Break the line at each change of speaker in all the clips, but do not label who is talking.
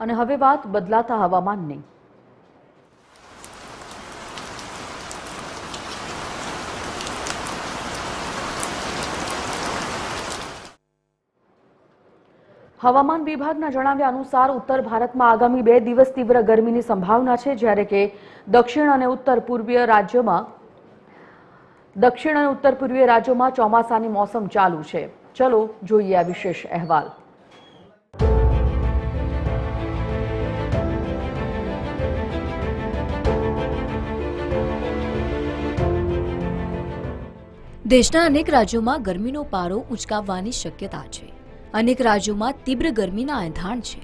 અને હવે વાત બદલાતા હવામાનની। હવામાન વિભાગના જણાવ્યા અનુસાર ઉત્તર ભારતમાં આગામી 2 દિવસ તીવ્ર ગરમીની સંભાવના છે, જ્યારે કે દક્ષિણ અને ઉત્તર પૂર્વીય રાજ્યોમાં ચોમાસાની મોસમ ચાલુ છે। ચલો જોઈએ આ વિશેષ અહેવાલ।
દેશના અનેક રાજ્યોમાં ગરમીનો પારો ઉંચકાવવાની શક્યતા છે। અનેક રાજ્યોમાં તીવ્ર ગરમીના એંધાણ છે।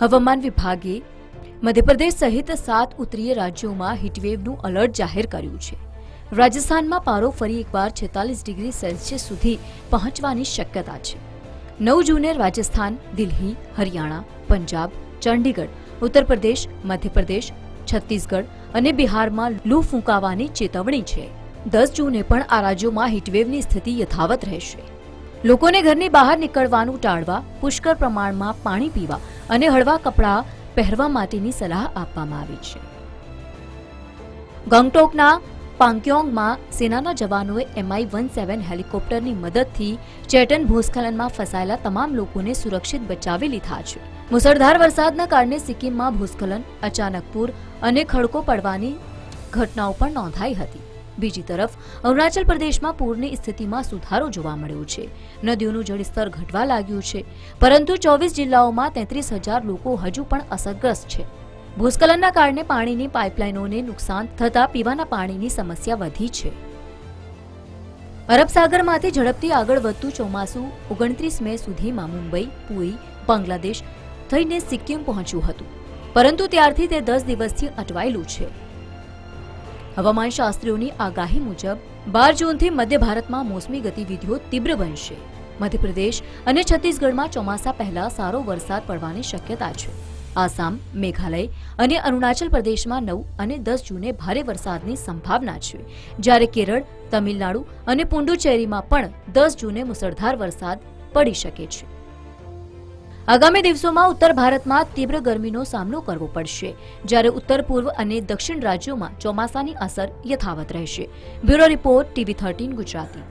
હવામાન વિભાગે મધ્યપ્રદેશ સહિત 7 ઉત્તરીય રાજ્યોમાં હીટવેવનું એલર્ટ જાહેર કર્યું છે। રાજસ્થાનમાં પારો ફરી એકવાર 46 ડિગ્રી સેલ્સિયસ સુધી પહોંચવાની શક્યતા છે। 9 જૂને રાજસ્થાન, દિલ્હી, હરિયાણા, પંજાબ, ચંડીગઢ, ઉત્તર પ્રદેશ, મધ્યપ્રદેશ, છત્તીસગઢ અને બિહારમાં લૂ ફૂંકાવાની ચેતવણી છે। 10 જૂને પણ આ રાજ્યોમાં હીટવેવની સ્થિતિ યથાવત રહેશે। લોકોને ઘરની બહાર નીકળવાનું ટાળવા, પુષ્કળ પ્રમાણમાં પાણી પીવા અને હળવા કપડાં પહેરવા માટેની સલાહ આપવામાં આવી છે। ગંગટોકના પાંક્યોંગમાં સેનાના જવાનોએ MI-17 હેલિકોપ્ટરની મદદથી ચેટન ભૂસ્ખલનમાં ફસાયેલા તમામ લોકોને સુરક્ષિત બચાવી લીધા છે। મુસળધાર વરસાદના કારણે સિક્કિમમાં ભૂસ્ખલન, અચાનક પૂર અને ખડકો પડવાની ઘટનાઓ પણ નોંધાઈ હતી। બીજી તરફ અરુણાચલ પ્રદેશમાં પૂરની સ્થિતિમાં સુધારો જોવા મળ્યો છે। નદીઓનું જળસ્તર ઘટવા લાગ્યું છે, પરંતુ 24 જિલ્લાઓમાં 33,000 લોકો હજુ પણ અસરગ્રસ્ત છે। ભૂસ્ખલનના કારણે પાણીની પાઇપલાઇનોને નુકસાન થતા પીવાના પાણીની સમસ્યા વધી છે। અરબ સાગરમાંથી ઝડપથી આગળ વધતું ચોમાસું 29 મે સુધીમાં મુંબઈ, પુરી, બાંગ્લાદેશ થઈને સિક્કિમ પહોંચ્યું હતું, પરંતુ ત્યારથી તે 10 દિવસથી અટવાયેલું છે। હવામાન શાસ્ત્રીઓની આગાહી મુજબ 12 જૂનથી મધ્ય ભારતમાં મોસમી ગતિવિધિઓ તીવ્ર બનશે। મધ્યપ્રદેશ અને છત્તીસગઢમાં ચોમાસા પહેલા સારો વરસાદ પડવાની શક્યતા છે। આસામ, મેઘાલય અને અરુણાચલ પ્રદેશમાં 9 અને 10 જૂને ભારે વરસાદની સંભાવના છે, જ્યારે કેરળ, તમિલનાડુ અને પુડુચેરીમાં પણ 10 જૂને મુસળધાર વરસાદ પડી શકે છે। આગામી દિવસોમાં ઉત્તર ભારતમાં તીવ્ર ગરમીનો સામનો કરવો પડશે, જ્યારે ઉત્તર પૂર્વ અને દક્ષિણ રાજ્યોમાં ચોમાસાની અસર યથાવત રહેશે। Bureau report, TV13 Gujarati.